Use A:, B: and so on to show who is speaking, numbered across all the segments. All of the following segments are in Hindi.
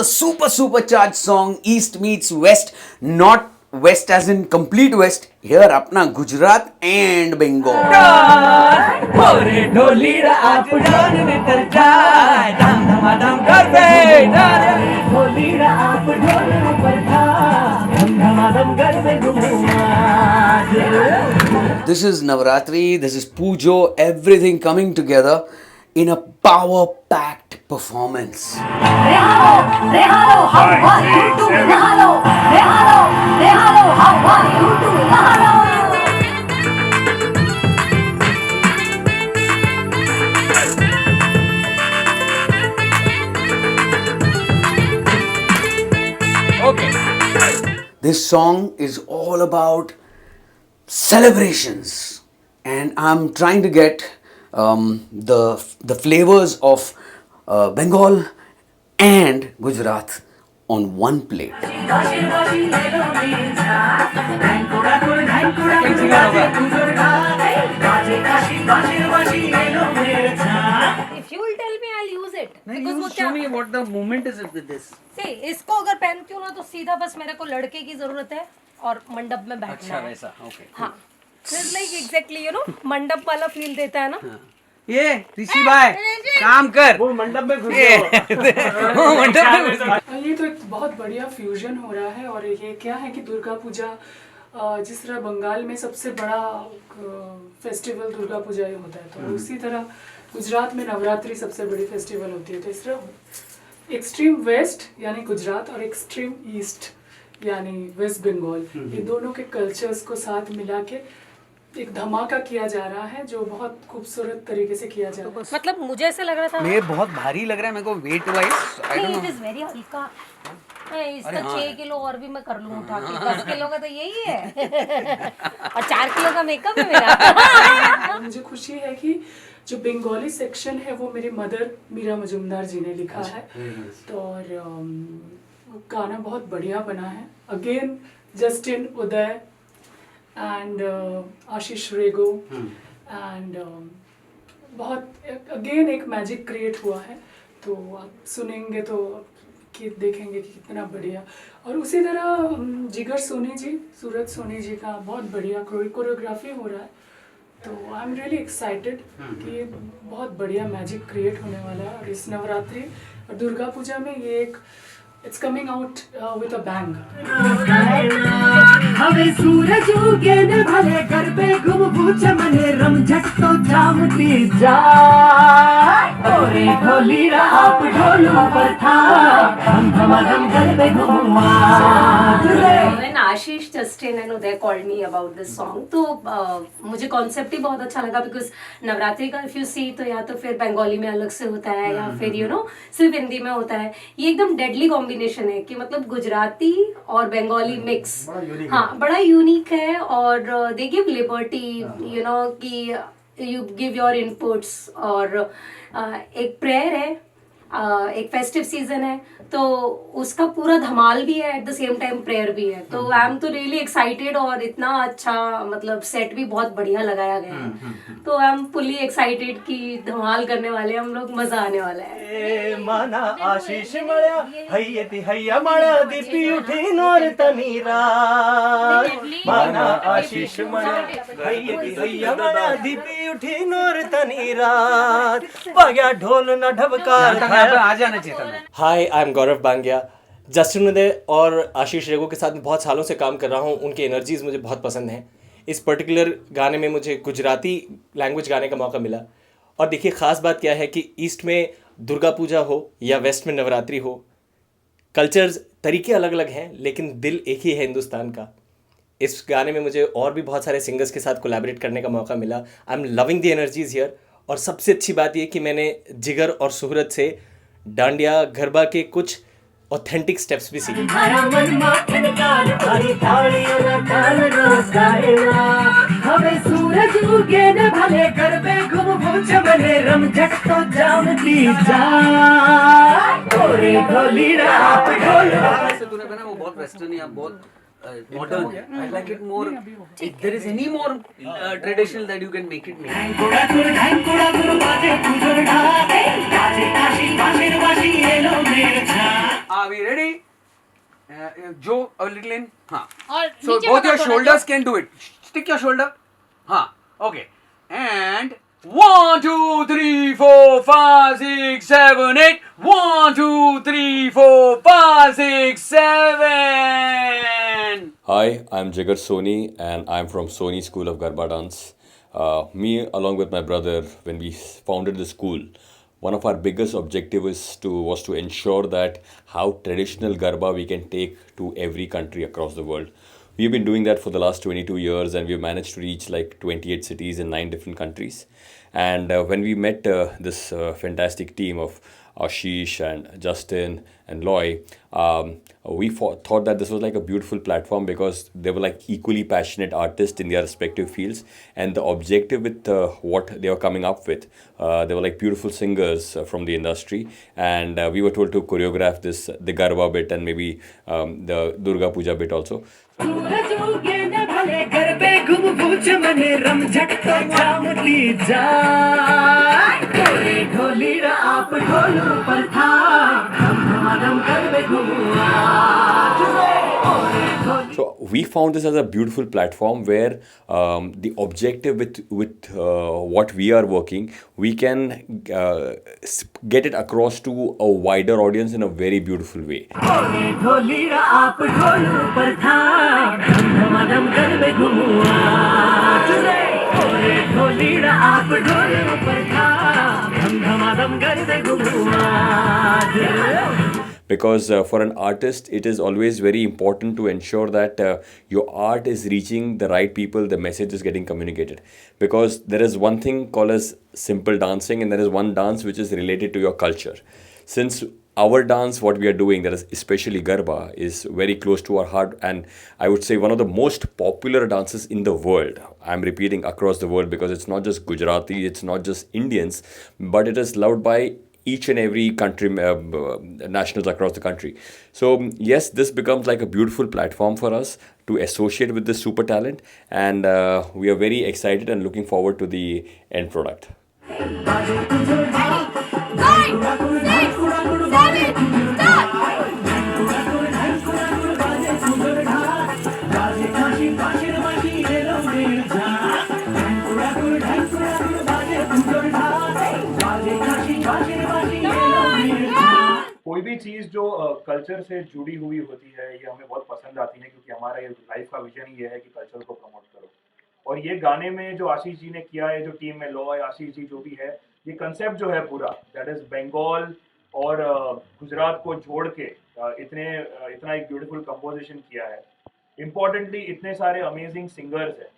A: the supercharged song East meets West, not West as in complete West. Here apna Gujarat and Bengal.
B: Hore ढोलीड़ा आप जान निकल जाए धम धमाधम कर दे ढोलीड़ा आप ढोल पर था धम धमाधम कर दे
A: This is Navratri, this is Pujo, everything coming together in a power-packed performance.
C: Rehalo, how are you doing? Rehalo, how are you doing?
B: Okay.
A: This song is all about celebrations, and I'm trying to get the flavors of Bengal and Gujarat on one plate.
D: If you will tell me, I'll use it. Because वो
B: Show
D: क्या
B: me what the moment is with this.
D: See, इसको अगर पहनती हूँ ना तो सीधा बस मेरे को लड़के की जरूरत है और मंडप में बैठना
B: अच्छा
D: है.
B: वैसा ओके
D: हाँ. It's like exactly मंडप वाला फील देता है ना.
B: ये ऋषि भाई काम कर वो मंडप में घुस गए मंडप में घुस गए
E: ये तो एक बहुत बढ़िया फ्यूजन हो रहा है और ये क्या है कि दुर्गा पूजा जिस तरह बंगाल में सबसे बड़ा फेस्टिवल दुर्गा पूजा ही होता है तो उसी तरह गुजरात में नवरात्रि सबसे बड़ी फेस्टिवल होती है. तो इस तरह एक्सट्रीम वेस्ट यानी गुजरात और एक्सट्रीम ईस्ट यानी वेस्ट बंगाल ये दोनों के कल्चर्स को साथ मिला के एक धमाका किया जा रहा है जो बहुत खूबसूरत तरीके से किया जा रहा है.
D: मतलब मुझे ऐसे लग रहा था.
B: ये बहुत भारी लग रहा है मेरे को वेट वाइज
D: नहीं, it is very हल्का. इसका 6 किलो और भी मैं कर लूँ उठा के. 10 किलो का तो यही है और 4 किलो का मेकअप है मेरा.
E: मुझे खुशी है कि जो बंगाली सेक्शन है वो मेरी मदर मीरा मजुमदार जी ने लिखा है. तो और गाना बहुत बढ़िया बना है. Again Justin Uday and Ashish Rego and बहुत अगेन एक मैजिक क्रिएट हुआ है. तो आप सुनेंगे तो कि देखेंगे कि कितना बढ़िया. और उसी तरह जिगर सोनी जी सूरज सोनी जी का बहुत बढ़िया कोरियोग्राफी हो रहा है. तो आई एम रियली एक्साइटेड कि ये बहुत बढ़िया मैजिक क्रिएट होने वाला है. और इस नवरात्रि और दुर्गा पूजा में ये एक it's coming out with a bang.
B: हवे सूरज उगे ने भले घर पे घूम पूछ मने रमझट तो जामती जा ओरे ढोलीड़ा आप ढोलू पर था हम धमाधम घर पे घूमा
D: When Ashish, Justin and Uday called me about this song, तो मुझे कॉन्सेप्ट ही बहुत अच्छा लगा बिकॉज नवरात्रि का इफ यू सी तो या तो फिर बंगाली में अलग से होता है या फिर सिर्फ हिंदी में होता है. ये एकदम डेडली कॉम्बिनेशन है कि मतलब गुजराती और बंगाली मिक्स. हाँ, बड़ा यूनिक है और दे गिव लिबर्टी कि यू गिव योर इनपुट्स. और एक प्रेयर है, एक फेस्टिव सीजन है तो उसका पूरा धमाल भी है at the same time prayer भी है. तो आई एम तो रियली एक्साइटेड और इतना अच्छा मतलब सेट भी बहुत बढ़िया लगाया गया है. तो आई एम फुली एक्साइटेड कि धमाल करने वाले हम लोग, मजा आने वाला है.
B: माना आशीष मळ्या हय्यति हय्या मळ्या दीपी उठी नोर तनीरा माना आशीष मळ्या हय्यति हय्या मळ्या दीपी उठी नोर तनीरा बग्या ढोल न ढबकार आ जाना चाहिए.
F: हाय, I am Gaurav Bangia. Justin उदय और आशीष रेगो के साथ बहुत सालों से काम कर रहा हूँ. उनकी एनर्जीज मुझे बहुत पसंद हैं. इस पर्टिकुलर गाने में मुझे गुजराती लैंग्वेज गाने का मौका मिला. और देखिए, ख़ास बात क्या है कि ईस्ट में दुर्गा पूजा हो या वेस्ट में नवरात्रि हो, कल्चर्स तरीके अलग अलग हैं लेकिन दिल एक ही है हिंदुस्तान का. इस गाने में मुझे और भी बहुत सारे सिंगर्स के साथ कोलैबोरेट करने का मौका मिला. I am loving the energies here. और सबसे अच्छी बात ये कि मैंने जिगर और सुहरत से डांडिया गरबा के कुछ ऑथेंटिक स्टेप्स भी सीखे.
B: हवे सूरज उगे ने भले घर पे घूम पूछ मने रमझट तो जामती जा ओरे ढोलीड़ा आप ढोल.
A: तूने बना वो बहुत वेस्टर्न या बहुत modern. I like it more. If there is any more traditional that you can make it make. Joe, a little in. हाँ.
G: और
A: So
G: नीचे
A: both
G: पकड़
A: your
G: थोड़ा
A: shoulders can do it. Stick your shoulder. हाँ. Okay. And 1, 2, 3, 4, 5, 6, 7, 8. 1, 2, 3, 4, 5, 6, 7.
H: Hi, I'm Jigar Soni and I'm from Soni School of Garba Dance. Me, along with my brother, when we founded the school, one of our biggest objectives was to ensure that how traditional Garba we can take to every country across the world. We've been doing that for the last 22 years and we've managed to reach like 28 cities in 9 different countries. And when we met this fantastic team of Ashish and Justin and Loy, we thought that this was like a beautiful platform because they were like equally passionate artists in their respective fields, and the objective with what they were coming up with, they were like beautiful singers from the industry, and we were told to choreograph this, the Garba bit and maybe the Durga Puja bit also.
B: सूरज उगे न भले घर पे घूम पूछ मने रम झटका चामती जा ढोले ढोली रा आप ढोलू पर था हम धमाधम कर पे घूमुआ
H: So we found this as a beautiful platform where the objective with what we are working, we can get it across to a wider audience in a very beautiful way.
B: Dhole ढोली रा आप ढोलू पर था हम धमाधम कर पे घूमुआ ढोले ढोली रा आप ढोलू पर था हम धमाधम कर पे घूमुआ
H: Because for an artist, it is always very important to ensure that your art is reaching the right people, the message is getting communicated. Because there is one thing called as simple dancing, and there is one dance which is related to your culture. Since our dance, what we are doing, that is especially Garba, is very close to our heart, and I would say one of the most popular dances in the world. I'm repeating across the world because it's not just Gujarati, it's not just Indians, but it is loved by each and every country, nationals across the country. So yes, this becomes like a beautiful platform for us to associate with this super talent, and we are very excited and looking forward to the end product.
G: 5, 6, 7, start!
I: कोई भी चीज़ जो कल्चर से जुड़ी हुई होती है ये हमें बहुत पसंद आती है, क्योंकि हमारा ये लाइफ का विजन ही है कि कल्चर को प्रमोट करो। और ये गाने में जो आशीष जी ने किया है, जो टीम में लॉय, आशीष जी जो भी है, ये कंसेप्ट जो है पूरा, दैट इज बंगाल और गुजरात को जोड़ के इतना एक ब्यूटीफुल कंपोजिशन किया है। इम्पोर्टेंटली इतने सारे अमेजिंग सिंगर्स हैं।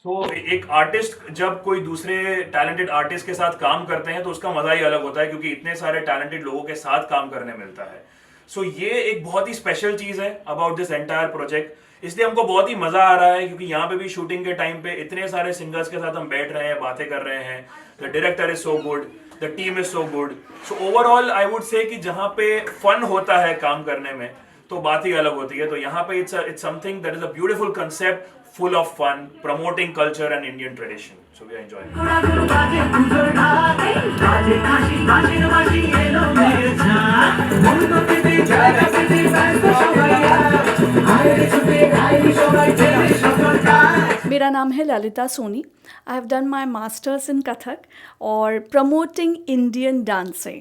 I: सो एक आर्टिस्ट जब कोई दूसरे टैलेंटेड आर्टिस्ट के साथ काम करते हैं तो उसका मजा ही अलग होता है, क्योंकि इतने सारे टैलेंटेड लोगों के साथ काम करने मिलता है। सो ये एक बहुत ही स्पेशल चीज है अबाउट दिस एंटायर प्रोजेक्ट। इसलिए हमको बहुत ही मजा आ रहा है, क्योंकि यहाँ पे भी शूटिंग के टाइम पे इतने सारे सिंगर्स के साथ हम बैठ रहे हैं, बातें कर रहे हैं। The director is so good, the team is so good. So overall I would say कि जहाँ पे फन होता है काम करने में तो बात ही अलग होती है। तो यहाँ पे it's something that is a beautiful concept, full of fun, promoting culture and Indian tradition. So we are enjoying
J: it. मेरा नाम है Lalita Soni. I have done my masters in Kathak और promoting Indian dancing.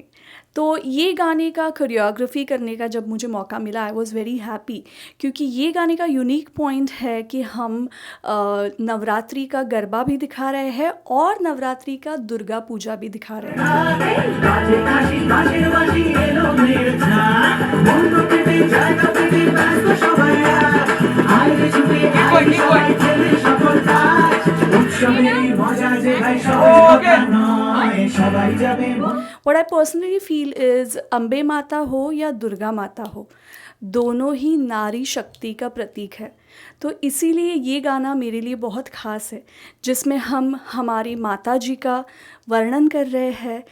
J: तो ये गाने का कोरियोग्राफी करने का जब मुझे मौका मिला, आई वॉज़ वेरी हैप्पी, क्योंकि ये गाने का यूनिक पॉइंट है कि हम नवरात्रि का गरबा भी दिखा रहे हैं और नवरात्रि का दुर्गा पूजा भी दिखा रहे हैं. What I personally feel is Ambe माता हो या दुर्गा माता हो, दोनों ही नारी शक्ति का प्रतीक है. तो इसीलिए ये गाना मेरे लिए बहुत ख़ास है, जिसमें हम हमारी माता जी का वर्णन कर रहे हैं,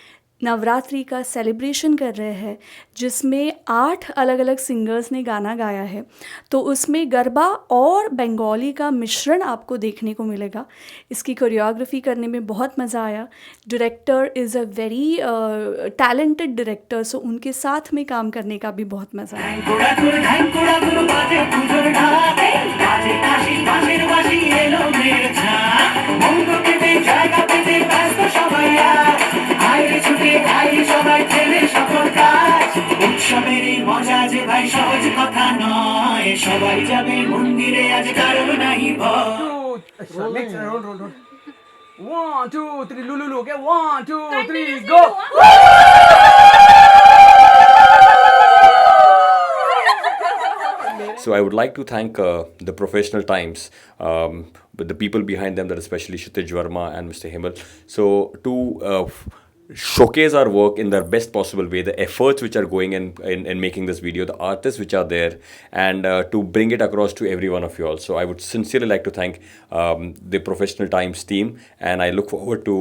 J: नवरात्रि का सेलिब्रेशन कर रहे हैं, जिसमें 8 अलग अलग सिंगर्स ने गाना गाया है। तो उसमें गरबा और बंगाली का मिश्रण आपको देखने को मिलेगा। इसकी कोरियोग्राफी करने में बहुत मज़ा आया। Director is a very talented director, so उनके साथ में काम करने का भी बहुत मज़ा आया।
A: Roll. 1, 2, 3, Lulu, okay? 1, 2, 3, go!
H: So I would like to thank the Professional Times, but the people behind them, that especially Kshitij Verma and Mr. Himal. So to showcase our work in their best possible way, the efforts which are going in making this video, the artists which are there, and to bring it across to every one of you all. So I would sincerely like to thank the Professional Times team, and I look forward to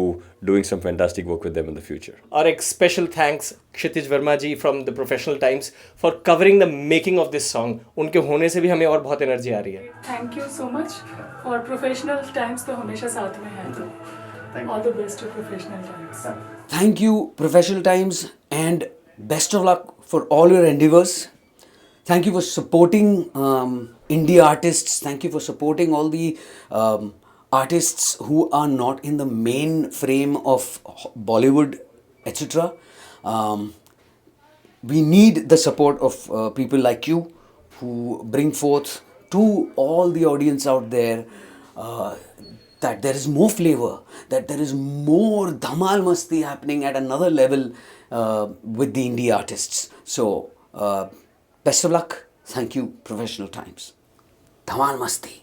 H: doing some fantastic work with them in the future.
F: और एक special thanks Kshitij Verma ji from the Professional Times for covering the making of this song. उनके होने से भी हमें और बहुत एनर्जी आ रही है।
E: Thank you so much. और प्रोफेशनल टाइम्स तो हमेशा साथ में है, तो all the best to Professional Times.
A: Thank you, Professional Times, and best of luck for all your endeavors. Thank you for supporting indie artists. Thank you for supporting all the artists who are not in the main frame of Bollywood, etc. We need the support of people like you who bring forth to all the audience out there that there is more flavor, that there is more dhamal masti happening at another level with the indie artists. So, best of luck. Thank you, Professional Times. Dhamal masti.